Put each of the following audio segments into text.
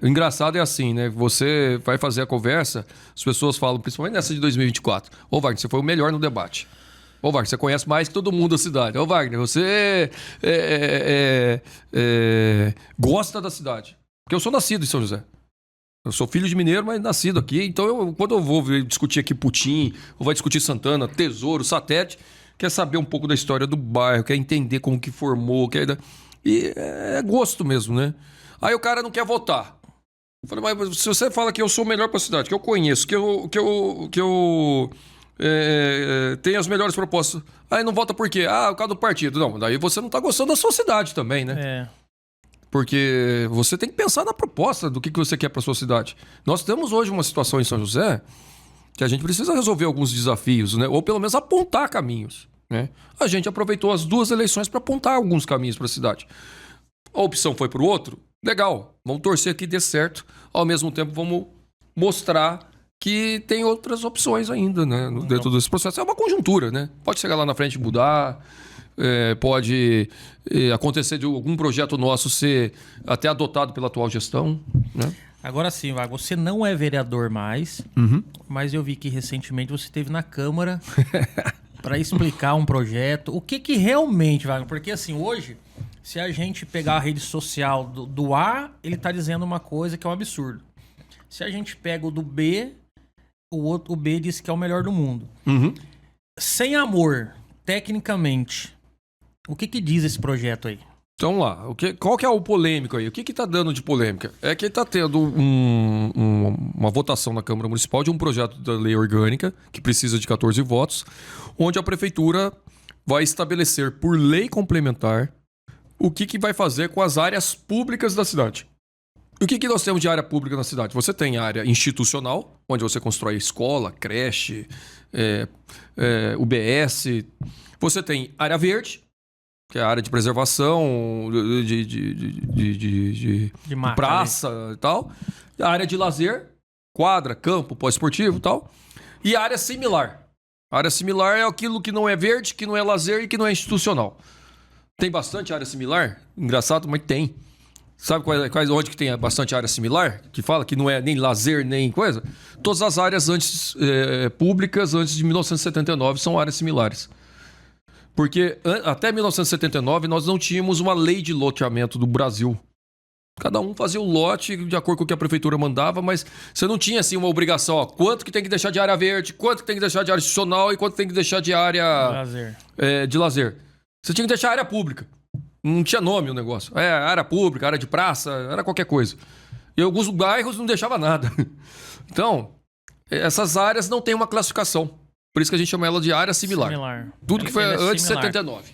O engraçado é assim, né? Você vai fazer a conversa, as pessoas falam, principalmente nessa de 2024, ô Wagner, você foi o melhor no debate. Ô Wagner, você conhece mais que todo mundo da cidade. Ô Wagner, você gosta da cidade. Porque eu sou nascido em São José. Eu sou filho de mineiro, mas nascido aqui. Então, quando eu vou discutir aqui Putim, ou vai discutir Santana, Tesouro, Satélite, quer saber um pouco da história do bairro, quer entender como que formou, e é gosto mesmo, né? Aí o cara não quer votar. Eu falei, mas se você fala que eu sou o melhor para a cidade, que eu conheço, que eu tenho as melhores propostas, aí não vota por quê? Ah, por causa do partido. Não, daí você não tá gostando da sua cidade também, né? Porque você tem que pensar na proposta do que você quer para sua cidade. Nós temos hoje uma situação em São José que a gente precisa resolver alguns desafios, né? Ou pelo menos apontar caminhos, né? A gente aproveitou as 2 eleições para apontar alguns caminhos para a cidade. A opção foi para o outro? Legal, vamos torcer que dê certo. Ao mesmo tempo, vamos mostrar que tem outras opções ainda, né? Dentro desse processo. É uma conjuntura, né? Pode chegar lá na frente e mudar, pode acontecer de algum projeto nosso ser até adotado pela atual gestão, né? Agora sim, Wagner, você não é vereador mais, mas eu vi que recentemente você esteve na Câmara para explicar um projeto. O que realmente, Wagner? Porque assim, hoje, se a gente pegar a rede social do A, ele está dizendo uma coisa que é um absurdo. Se a gente pega o do B, o B diz que é o melhor do mundo. Sem amor, tecnicamente, o que diz esse projeto aí? Então lá, qual que é o polêmico aí? O que tá dando de polêmica? É que tá tendo uma votação na Câmara Municipal de um projeto da lei orgânica, que precisa de 14 votos, onde a prefeitura vai estabelecer por lei complementar o que vai fazer com as áreas públicas da cidade. O que nós temos de área pública na cidade? Você tem área institucional, onde você constrói escola, creche, UBS. Você tem área verde, que é a área de preservação, de praça e tal. A área de lazer, quadra, campo, pós-esportivo e tal. E a área similar. A área similar é aquilo que não é verde, que não é lazer e que não é institucional. Tem bastante área similar? Engraçado, mas tem. Sabe onde que tem bastante área similar? Que fala que não é nem lazer, nem coisa? Todas as áreas públicas antes de 1979 são áreas similares. Porque até 1979 nós não tínhamos uma lei de loteamento do Brasil. Cada um fazia o lote de acordo com o que a prefeitura mandava, mas você não tinha assim uma obrigação, quanto que tem que deixar de área verde, quanto que tem que deixar de área institucional e quanto tem que deixar de área de lazer. Você tinha que deixar área pública. Não tinha nome o negócio. Área pública, área de praça, era qualquer coisa. E alguns bairros não deixava nada. Então, essas áreas não têm uma classificação. Por isso que a gente chama ela de área similar. Tudo que foi antes de 79.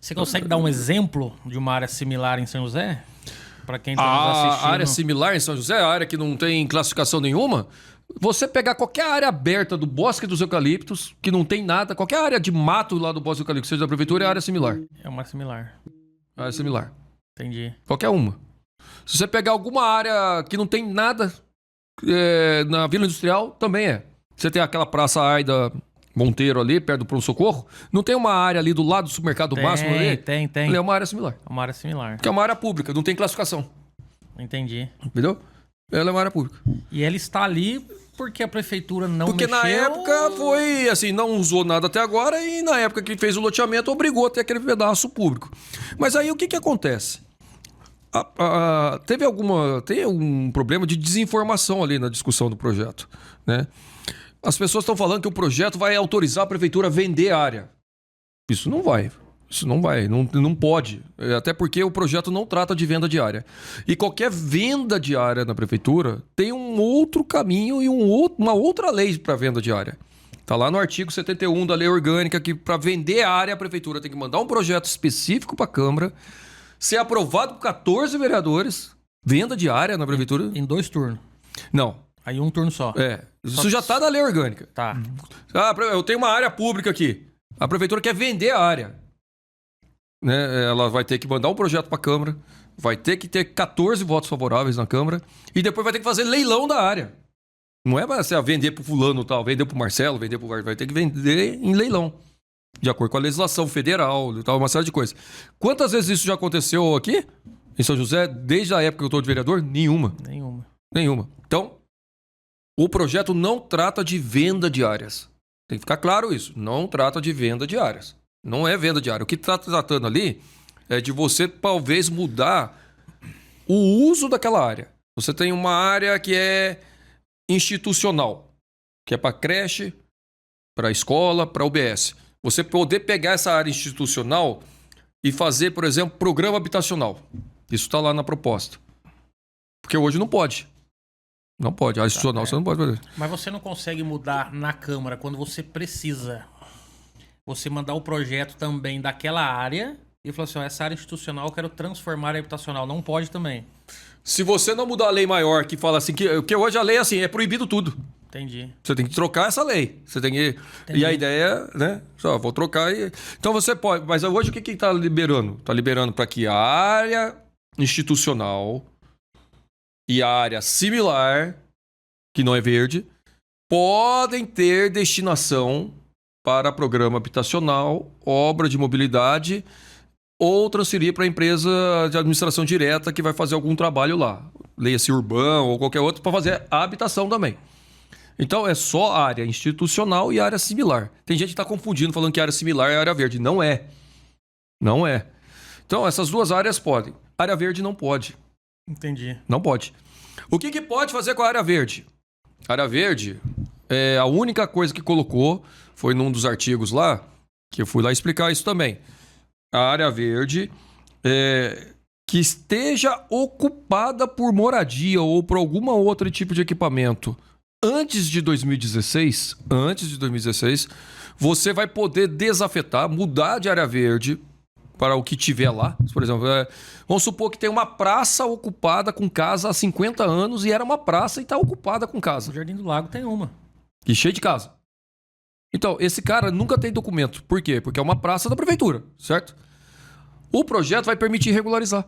Você consegue dar um exemplo de uma área similar em São José? Para quem está nos assistindo. A área similar em São José, a área que não tem classificação nenhuma, você pegar qualquer área aberta do Bosque dos Eucaliptos, que não tem nada, qualquer área de mato lá do Bosque dos Eucaliptos, seja da prefeitura, é área similar. É uma similar. Área similar. Entendi. Qualquer uma. Se você pegar alguma área que não tem nada na Vila Industrial, também é. Você tem aquela Praça Aida Monteiro ali, perto do pronto-socorro, não tem uma área ali do lado do supermercado máximo ali? Tem. Ali é uma área similar. É uma área similar. Que é uma área pública, não tem classificação. Entendi. Entendeu? Ela é uma área pública. E ela está ali porque a prefeitura não porque mexeu... na época foi assim, não usou nada até agora e na época que fez o loteamento obrigou a ter aquele pedaço público. Mas aí o que acontece? Tem um problema de desinformação ali na discussão do projeto, né? As pessoas estão falando que o projeto vai autorizar a prefeitura a vender área. Isso não vai, não pode. Até porque o projeto não trata de venda de área. E qualquer venda de área na prefeitura tem um outro caminho e uma outra lei para venda de área. Está lá no artigo 71 da lei orgânica que para vender área a prefeitura tem que mandar um projeto específico para a Câmara, ser aprovado por 14 vereadores, venda de área na prefeitura. Em 2 turnos. Não. Aí um turno só. Isso já está na lei orgânica. Tá. Eu tenho uma área pública aqui. A prefeitura quer vender a área. Né? Ela vai ter que mandar um projeto para a Câmara, vai ter que ter 14 votos favoráveis na Câmara e depois vai ter que fazer leilão da área. Não é para vender para o fulano tal, vender para o Marcelo, vai ter que vender em leilão. De acordo com a legislação federal, tal, uma série de coisas. Quantas vezes isso já aconteceu aqui? em São José, desde a época que eu estou de vereador? Nenhuma. Nenhuma. Então, o projeto não trata de venda de áreas. Tem que ficar claro isso. Não trata de venda de áreas. Não é venda de área. O que está tratando ali é de você talvez mudar o uso daquela área. Você tem uma área que é institucional, que é para creche, para escola, para UBS. Você poder pegar essa área institucional e fazer, por exemplo, programa habitacional. Isso está lá na proposta. Porque hoje não pode. Não pode. A institucional você não pode fazer. Mas você não consegue mudar na Câmara quando você precisa. Você mandar o projeto também daquela área e falar assim, ó, essa área institucional eu quero transformar em habitacional. Não pode também. Se você não mudar a lei maior que fala assim, que hoje a lei é assim, é proibido tudo. Entendi. Você tem que trocar essa lei. Você tem que... E a ideia, né? Só, vou trocar e... Então você pode... Mas hoje o que está liberando? Está liberando para que a área institucional e a área similar, que não é verde, podem ter destinação para programa habitacional, obra de mobilidade ou transferir para a empresa de administração direta que vai fazer algum trabalho lá. Leia-se urbano ou qualquer outro para fazer a habitação também. Então é só área institucional e área similar. Tem gente que está confundindo, falando que área similar é área verde. Não é. Não é. Então essas duas áreas podem. Área verde não pode. Entendi. Não pode. O que pode fazer com a área verde? A área verde, a única coisa que colocou foi num dos artigos lá, que eu fui lá explicar isso também. A área verde que esteja ocupada por moradia ou por alguma outro tipo de equipamento antes de 2016, você vai poder desafetar, mudar de área verde para o que tiver lá. Por exemplo, vamos supor que tem uma praça ocupada com casa há 50 anos e era uma praça e está ocupada com casa. O Jardim do Lago tem uma. E cheio de casa. Então, esse cara nunca tem documento. Por quê? Porque é uma praça da prefeitura, certo? O projeto vai permitir regularizar.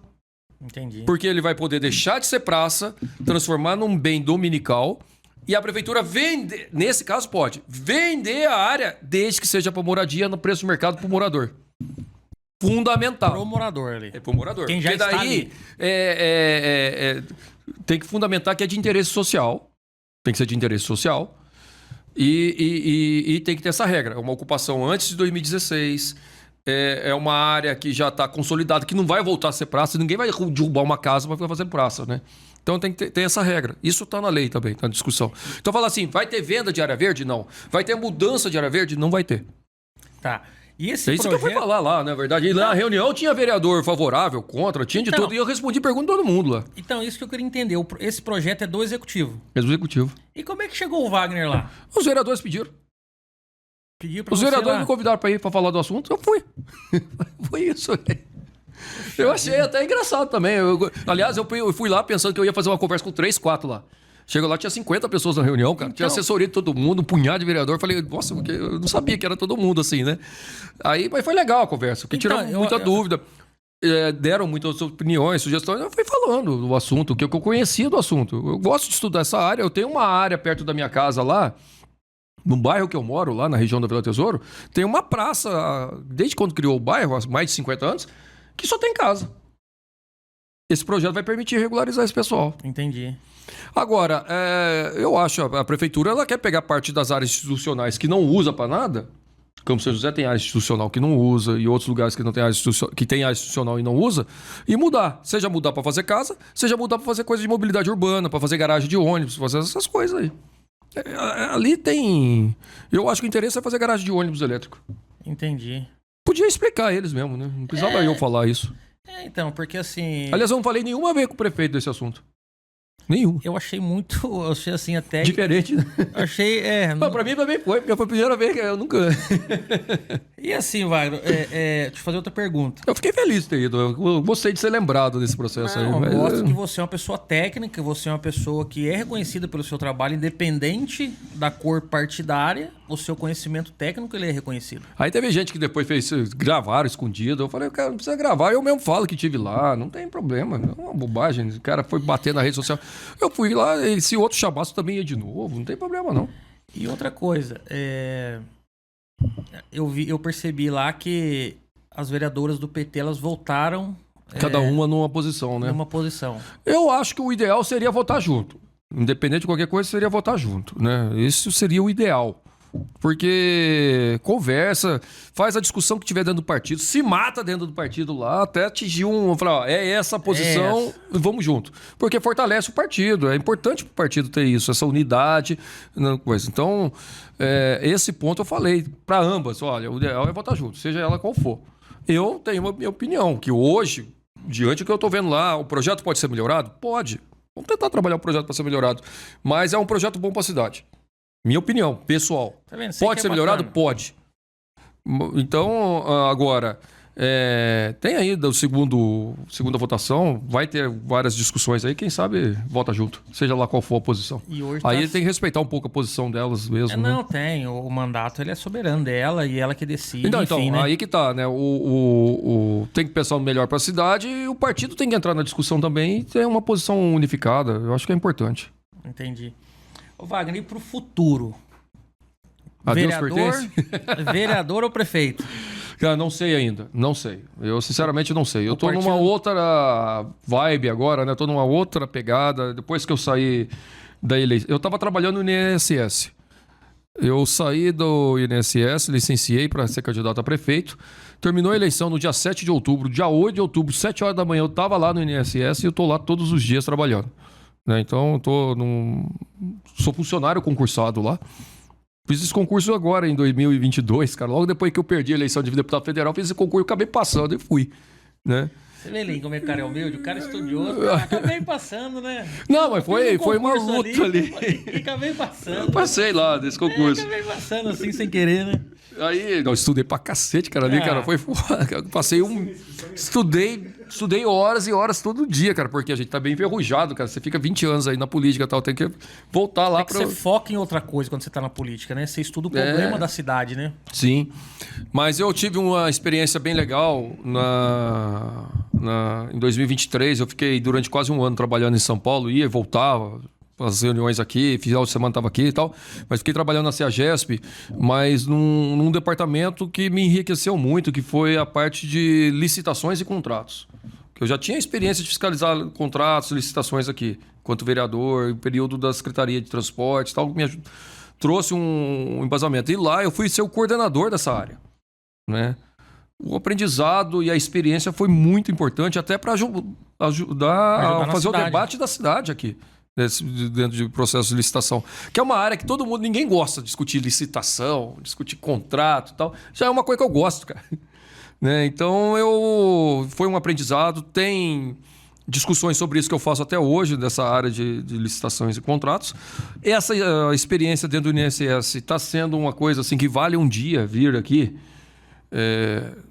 Entendi. Porque ele vai poder deixar de ser praça, transformar num bem dominical e a prefeitura vender, nesse caso pode, vender a área desde que seja para moradia no preço do mercado para o morador. Fundamental. Pro morador ali. É pro morador. Quem já porque está daí ali. Tem que fundamentar que é de interesse social. Tem que ser de interesse social. E tem que ter essa regra. Uma ocupação antes de 2016. É uma área que já está consolidada, que não vai voltar a ser praça. Ninguém vai derrubar uma casa para fazer praça, né? Então tem que ter essa regra. Isso está na lei também, está na discussão. Então fala assim, vai ter venda de área verde? Não. Vai ter mudança de área verde? Não vai ter. Tá. E esse é isso projeto... que eu fui falar lá, na verdade. E na reunião tinha vereador favorável, contra, tinha de tudo. E eu respondi pergunta de todo mundo lá. Então, isso que eu queria entender. Esse projeto é do Executivo. É do Executivo. E como é que chegou o Wagner lá? Os vereadores pediram. Os vereadores me convidaram para ir para falar do assunto, eu fui. Foi isso. Eu achei até engraçado também. Aliás, eu fui lá pensando que eu ia fazer uma conversa com 3, 4 lá. Chegou lá, tinha 50 pessoas na reunião, cara. Tinha assessoria de todo mundo, um punhado de vereador. Falei, nossa, porque eu não sabia que era todo mundo assim, né? Mas foi legal a conversa, porque tiraram muita dúvida. Deram muitas opiniões, sugestões. Eu fui falando do assunto, o que eu conhecia do assunto. Eu gosto de estudar essa área. Eu tenho uma área perto da minha casa lá, no bairro que eu moro, lá na região da Vila Tesouro, tem uma praça, desde quando criou o bairro, há mais de 50 anos, que só tem casa. Esse projeto vai permitir regularizar esse pessoal. Entendi. Agora, eu acho a prefeitura ela quer pegar parte das áreas institucionais que não usa para nada. Campos São José tem área institucional que não usa e outros lugares que não tem área institucional e não usa e mudar. Seja mudar para fazer casa, seja mudar para fazer coisa de mobilidade urbana, para fazer garagem de ônibus, fazer essas coisas aí. Ali tem... Eu acho que o interesse é fazer garagem de ônibus elétrico. Entendi. Podia explicar eles mesmo, né? Não precisava eu falar isso. Então, porque assim... Aliás, eu não falei nenhuma vez com o prefeito desse assunto. Nenhum. Eu achei muito... Eu achei assim até... Diferente, né? Achei... Mas pra mim também foi, porque foi a primeira vez que eu nunca... E assim, Wagner, deixa eu fazer outra pergunta. Eu fiquei feliz de ter ido. Eu gostei de ser lembrado desse processo aí. Eu gosto que você é uma pessoa técnica, você é uma pessoa que é reconhecida pelo seu trabalho, independente da cor partidária, o seu conhecimento técnico ele é reconhecido. Aí teve gente que depois gravaram escondido. Eu falei, cara, não precisa gravar. Eu mesmo falo que tive lá, não tem problema. Não é uma bobagem. O cara foi bater na rede social. Eu fui lá, e se outro chamasse também ia de novo. Não tem problema, não. E outra coisa, eu percebi lá que as vereadoras do PT, elas voltaram Cada uma numa posição, né? Numa posição. Eu acho que o ideal seria votar junto. Independente de qualquer coisa, seria votar junto, né? Isso seria o ideal. Porque conversa, faz a discussão que tiver dentro do partido, se mata dentro do partido lá, até atingir falar, ó, é essa a posição, vamos junto. Porque fortalece o partido, é importante para o partido ter isso, essa unidade, coisa. Então, esse ponto eu falei para ambas, olha, o ideal é votar junto, seja ela qual for. Eu tenho a minha opinião, que hoje, diante do que eu estou vendo lá, o projeto pode ser melhorado? Pode. Vamos tentar trabalhar o projeto para ser melhorado. Mas é um projeto bom para a cidade. Minha opinião, pessoal. Tá vendo? Pode ser melhorado? Pode. Então, agora, tem aí da segunda votação, vai ter várias discussões aí, quem sabe vota junto, seja lá qual for a posição. E hoje aí tem que respeitar um pouco a posição delas mesmo. Não, né? tem. O mandato ele é soberano dela e ela que decide. Então, enfim, né? aí que tá, né? Tem que pensar no melhor para a cidade e o partido tem que entrar na discussão também e ter uma posição unificada. Eu acho que é importante. Entendi. Ô Wagner, e pro futuro? Adeus, Vereador ou prefeito? Cara, não sei ainda. Não sei. Eu, sinceramente, não sei. Eu tô numa outra vibe agora, né? Tô numa outra pegada. Depois que eu saí da eleição... Eu tava trabalhando no INSS. Eu saí do INSS, licenciei para ser candidato a prefeito. Terminou a eleição no dia 7 de outubro. Dia 8 de outubro, 7 horas da manhã, eu tava lá no INSS e eu tô lá todos os dias trabalhando. Né? Então, sou funcionário concursado lá. Fiz esse concurso agora, em 2022, cara. Logo depois que eu perdi a eleição de deputado federal, fiz esse concurso, acabei passando e fui, né? Você vê ali como é que o cara é humilde? O cara é estudioso, acabei passando, né? Não, mas foi uma luta ali. Acabei passando. Eu passei lá desse concurso. Acabei passando assim, sem querer, né? Aí, eu estudei pra cacete, cara, ali, cara. Foi foda. Passei Estudei horas e horas todo dia, cara, porque a gente tá bem enferrujado, cara. Você fica 20 anos aí na política e tal, tem que voltar lá Você foca em outra coisa quando você tá na política, né? Você estuda o problema da cidade, né? Sim. Mas eu tive uma experiência bem legal em 2023. Eu fiquei durante quase um ano trabalhando em São Paulo, ia e voltava. As reuniões aqui, final de semana estava aqui e tal, mas fiquei trabalhando na CEAGESP, mas num departamento que me enriqueceu muito, que foi a parte de licitações e contratos. Que eu já tinha experiência de fiscalizar contratos, licitações aqui, enquanto vereador, período da Secretaria de Transportes e tal, trouxe um embasamento. E lá eu fui ser o coordenador dessa área, né? O aprendizado e a experiência foi muito importante, até para ajudar a fazer o debate da cidade aqui. Dentro de processo de licitação, que é uma área que ninguém gosta de discutir licitação, discutir contrato e tal. Já é uma coisa que eu gosto, cara. Né? Então, foi um aprendizado. Tem discussões sobre isso que eu faço até hoje, dessa área de licitações e contratos. Essa experiência dentro do INSS está sendo uma coisa assim que vale um dia vir aqui,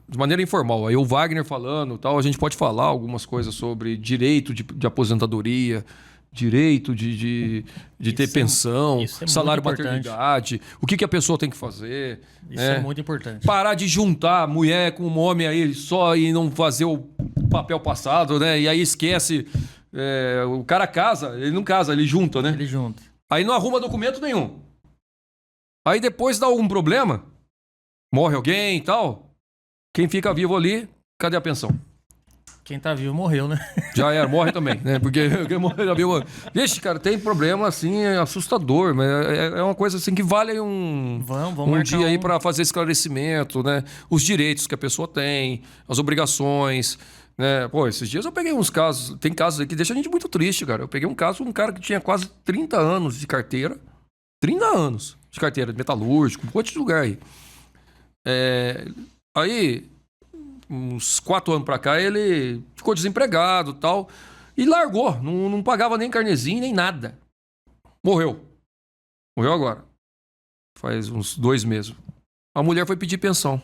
de maneira informal. Aí o Wagner falando, tal, a gente pode falar algumas coisas sobre direito de aposentadoria, direito de ter pensão, salário maternidade, o que a pessoa tem que fazer. Isso é muito importante. Parar de juntar mulher com um homem aí só e não fazer o papel passado, né? E aí esquece. O cara casa, ele não casa, ele junta, né? Ele junta. Aí não arruma documento nenhum. Aí depois dá algum problema, morre alguém e tal, quem fica vivo ali, cadê a pensão? Quem tá vivo morreu, né? Já era, morre também, né? Porque quem morreu já viu. Vixe, cara, tem problema assim, assustador, mas é uma coisa assim que vale um dia aí para fazer esclarecimento, né? Os direitos que a pessoa tem, as obrigações, né? Pô, esses dias eu peguei uns casos, tem casos aí que deixam a gente muito triste, cara. Eu peguei um cara que tinha quase 30 anos de carteira, 30 anos de carteira, de metalúrgico, um monte de lugar aí. Aí, uns 4 anos pra cá, ele ficou desempregado e tal. E largou. Não pagava nem carnezinho, nem nada. Morreu. Morreu agora. Faz uns 2 meses. A mulher foi pedir pensão.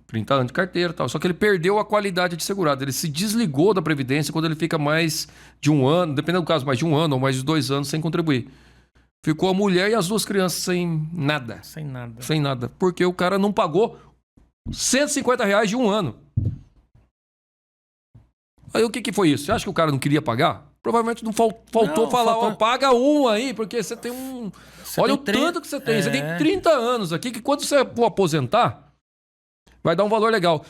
30 anos de carteira e tal. Só que ele perdeu a qualidade de segurado. Ele se desligou da Previdência quando ele fica mais de 1 ano, dependendo do caso, mais de 1 ano ou mais de 2 anos sem contribuir. Ficou a mulher e as 2 crianças sem nada. Sem nada. Sem nada. Porque o cara não pagou R$150 de 1 ano. Aí o que foi isso? Você acha que o cara não queria pagar? Provavelmente não faltou falar, ó, paga um aí, porque você tem um... Olha o tanto que você tem. Você tem 30 anos aqui, que quando você for aposentar, vai dar um valor legal.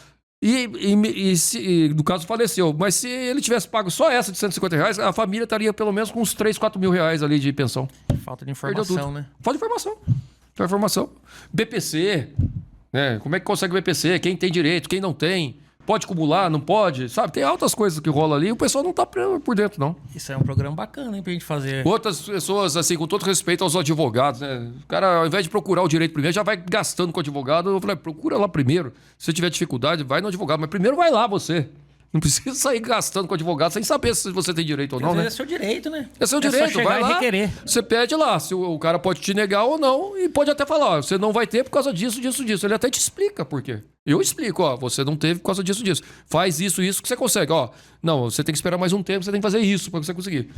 No caso, faleceu. Mas se ele tivesse pago só essa de R$ 150, a família estaria pelo menos com uns 3, 4 mil reais ali de pensão. Falta de informação, né? Falta de informação. Falta de informação. BPC, né? Como é que consegue BPC? Quem tem direito, quem não tem? Pode acumular, não pode? Sabe, tem altas coisas que rolam ali e o pessoal não tá por dentro, não. Isso é um programa bacana, hein, pra gente fazer. Outras pessoas, assim, com todo respeito aos advogados, né? O cara, ao invés de procurar o direito primeiro, já vai gastando com o advogado. Eu falei, procura lá primeiro. Se você tiver dificuldade, vai no advogado. Mas primeiro vai lá você. Não precisa sair gastando com o advogado sem saber se você tem direito ou não, né? É seu direito, né? É seu direito, só vai lá. requerer. Você pede lá, se o cara pode te negar ou não, e pode até falar, ó, você não vai ter por causa disso, disso, disso. Ele até te explica por quê. Eu explico, ó, você não teve por causa disso, disso. Faz isso, isso que você consegue, ó. Não, você tem que esperar mais um tempo, você tem que fazer isso para você conseguir.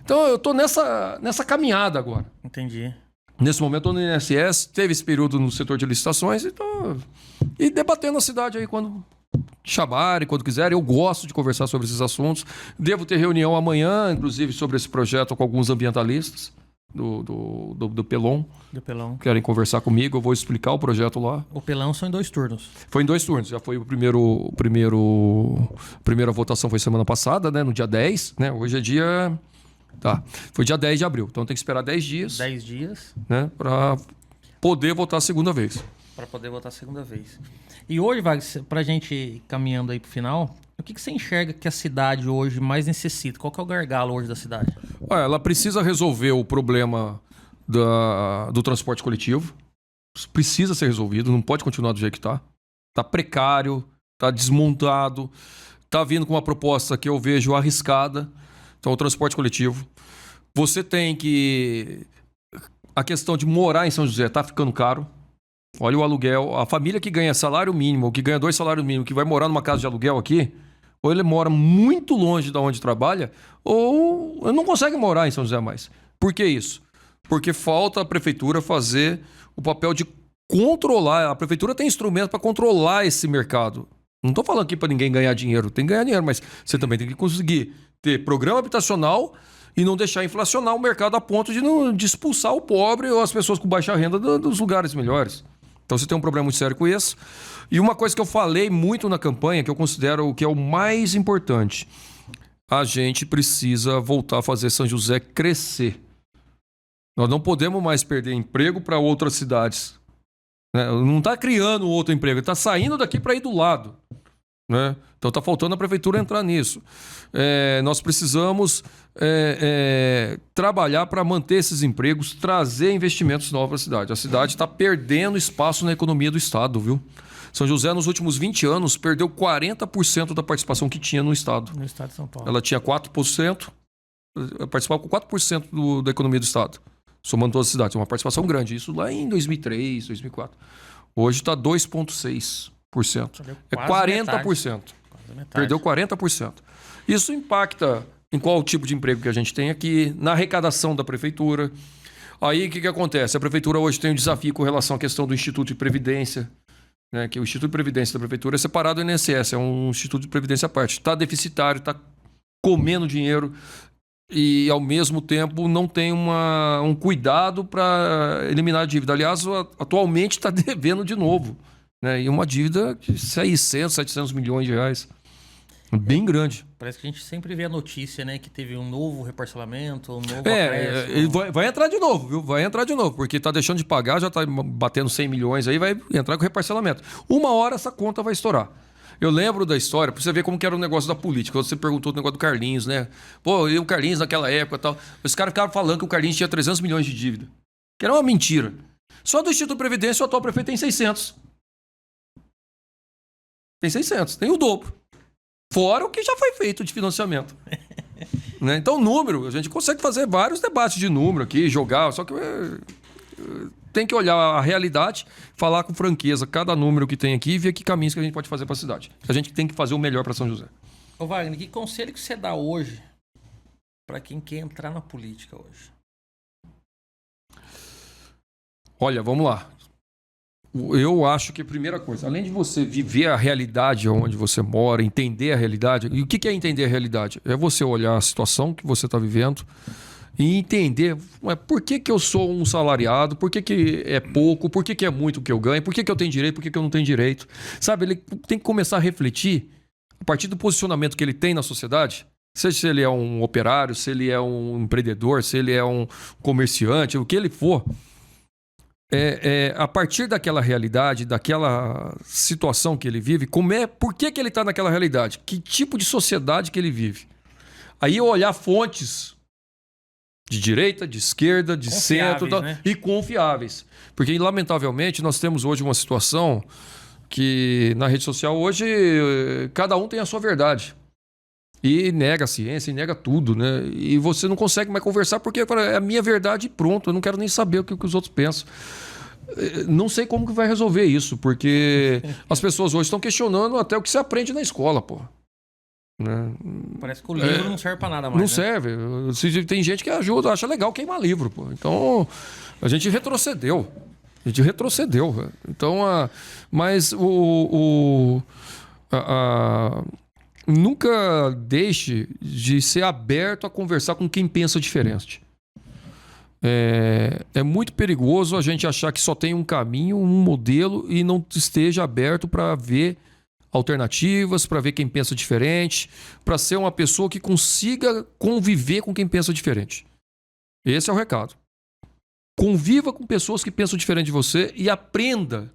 Então eu tô nessa caminhada agora. Entendi. Nesse momento, eu tô no INSS, teve esse período no setor de licitações e debatendo a cidade aí quando chamarem, quando quiserem. Eu gosto de conversar sobre esses assuntos. Devo ter reunião amanhã, inclusive, sobre esse projeto com alguns ambientalistas do Pelon. Do Pelão. Querem conversar comigo, eu vou explicar o projeto lá. O Pelão são em 2 turnos. Foi em 2 turnos, já foi a primeira votação foi semana passada, né, no dia 10, né, hoje é dia... Tá, foi dia 10 de abril, então tem que esperar 10 dias. 10 dias. Né, para poder votar a segunda vez. Para poder votar a segunda vez. E hoje, Wagner, pra gente ir caminhando aí pro final, o que você enxerga que a cidade hoje mais necessita? Qual que é o gargalo hoje da cidade? Ela precisa resolver o problema do transporte coletivo. Isso precisa ser resolvido, não pode continuar do jeito que está. Está precário, está desmontado, está vindo com uma proposta que eu vejo arriscada. Então, o transporte coletivo. Você tem que... A questão de morar em São José está ficando caro. Olha o aluguel. A família que ganha salário mínimo, ou que ganha 2 salários mínimos, que vai morar numa casa de aluguel aqui, ou ele mora muito longe de onde trabalha, ou não consegue morar em São José mais. Por que isso? Porque falta a prefeitura fazer o papel de controlar. A prefeitura tem instrumento para controlar esse mercado. Não estou falando aqui para ninguém ganhar dinheiro. Tem que ganhar dinheiro, mas você também tem que conseguir ter programa habitacional e não deixar inflacionar o mercado a ponto de expulsar o pobre ou as pessoas com baixa renda dos lugares melhores. Então você tem um problema muito sério com isso. E uma coisa que eu falei muito na campanha, que eu considero que é o mais importante, a gente precisa voltar a fazer São José crescer. Nós não podemos mais perder emprego para outras cidades. Né? Não está criando outro emprego, está saindo daqui para ir do lado. Né? Então está faltando a prefeitura entrar nisso. Nós precisamos trabalhar para manter esses empregos, trazer investimentos novos para a cidade. A cidade está perdendo espaço na economia do estado, viu? São José, nos últimos 20 anos, perdeu 40% da participação que tinha no estado. No estado de São Paulo. Ela tinha 4%, participava com 4% da economia do estado, somando todas as cidades. Uma participação grande. Isso lá em 2003, 2004. Hoje está 2,6%. É 40%. Perdeu 40%. Isso impacta em qual tipo de emprego que a gente tem aqui, na arrecadação da prefeitura. Aí o que acontece? A prefeitura hoje tem um desafio com relação à questão do Instituto de Previdência, né? Que o Instituto de Previdência da prefeitura é separado do INSS, é um Instituto de Previdência à parte. Está deficitário, está comendo dinheiro e, ao mesmo tempo, não tem um cuidado para eliminar a dívida. Aliás, atualmente está devendo de novo. Né? E uma dívida de 600, 700 milhões de reais. Bem grande. Parece que a gente sempre vê a notícia, né? Que teve um novo reparcelamento, um novo acréscimo. Vai entrar de novo, viu? Vai entrar de novo, porque tá deixando de pagar, já tá batendo 100 milhões aí, vai entrar com reparcelamento. Uma hora essa conta vai estourar. Eu lembro da história, pra você ver como que era o negócio da política. Você perguntou do negócio do Carlinhos, né? Pô, e o Carlinhos naquela época e tal. Os caras ficaram falando que o Carlinhos tinha 300 milhões de dívida. Que era uma mentira. Só do Instituto de Previdência, o atual prefeito tem 600. Tem 600, tem o dobro. Fora o que já foi feito de financiamento. Né? Então, número, a gente consegue fazer vários debates de número aqui, jogar, só que tem que olhar a realidade, falar com franqueza cada número que tem aqui e ver que caminhos que a gente pode fazer para a cidade. A gente tem que fazer o melhor para São José. Ô Wagner, que conselho que você dá hoje para quem quer entrar na política hoje? Olha, vamos lá. Eu acho que a primeira coisa, além de você viver a realidade onde você mora, entender a realidade, e o que é entender a realidade? É você olhar a situação que você está vivendo, e entender por que eu sou um salariado, por que é pouco, por que é muito o que eu ganho, por que eu tenho direito, por que eu não tenho direito. Sabe, ele tem que começar a refletir a partir do posicionamento que ele tem na sociedade, seja se ele é um operário, se ele é um empreendedor, se ele é um comerciante, o que ele for. A partir daquela realidade, daquela situação que ele vive, por que ele está naquela realidade? Que tipo de sociedade que ele vive? Aí eu olhar fontes de direita, de esquerda, de centro, né? E confiáveis. Porque, lamentavelmente, nós temos hoje uma situação que na rede social hoje cada um tem a sua verdade. E nega a ciência, e nega tudo, né? E você não consegue mais conversar porque é a minha verdade e pronto. Eu não quero nem saber o que os outros pensam. Não sei como que vai resolver isso, porque as pessoas hoje estão questionando até o que se aprende na escola, pô. Né? Parece que o livro não serve pra nada mais. Não serve. Tem gente que acha legal queimar livro, pô. Então, a gente retrocedeu. Então, mas nunca deixe de ser aberto a conversar com quem pensa diferente. É muito perigoso a gente achar que só tem um caminho, um modelo e não esteja aberto para ver alternativas, para ver quem pensa diferente, para ser uma pessoa que consiga conviver com quem pensa diferente. Esse é o recado. Conviva com pessoas que pensam diferente de você e aprenda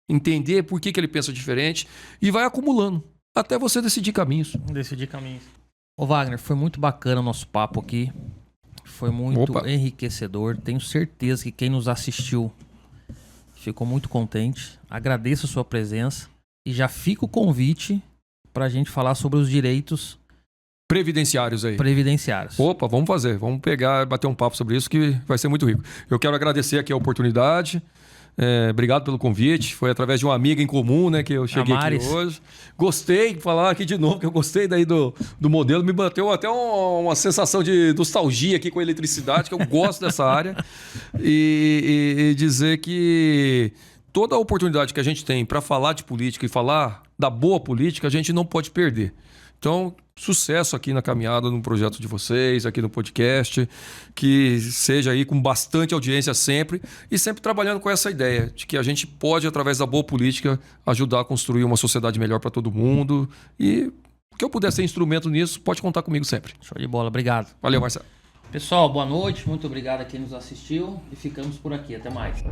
a entender por que ele pensa diferente e vai acumulando até você decidir caminhos. Ô Wagner, foi muito bacana o nosso papo aqui. Foi muito enriquecedor. Tenho certeza que quem nos assistiu ficou muito contente. Agradeço a sua presença. E já fica o convite para a gente falar sobre os direitos previdenciários aí. Opa, vamos fazer. Vamos pegar, bater um papo sobre isso que vai ser muito rico. Eu quero agradecer aqui a oportunidade. Obrigado pelo convite. Foi através de uma amiga em comum, né, que eu cheguei aqui hoje. Gostei de falar aqui de novo, que eu gostei daí do modelo. Me bateu até uma sensação de nostalgia aqui com a eletricidade, que eu gosto dessa área. E dizer que toda a oportunidade que a gente tem para falar de política e falar da boa política, a gente não pode perder. Então, sucesso aqui na caminhada, no projeto de vocês, aqui no podcast, que seja aí com bastante audiência sempre e sempre trabalhando com essa ideia de que a gente pode, através da boa política, ajudar a construir uma sociedade melhor para todo mundo e que eu puder ser instrumento nisso, pode contar comigo sempre. Show de bola, obrigado. Valeu, Marcelo. Pessoal, boa noite, muito obrigado a quem nos assistiu e ficamos por aqui, até mais.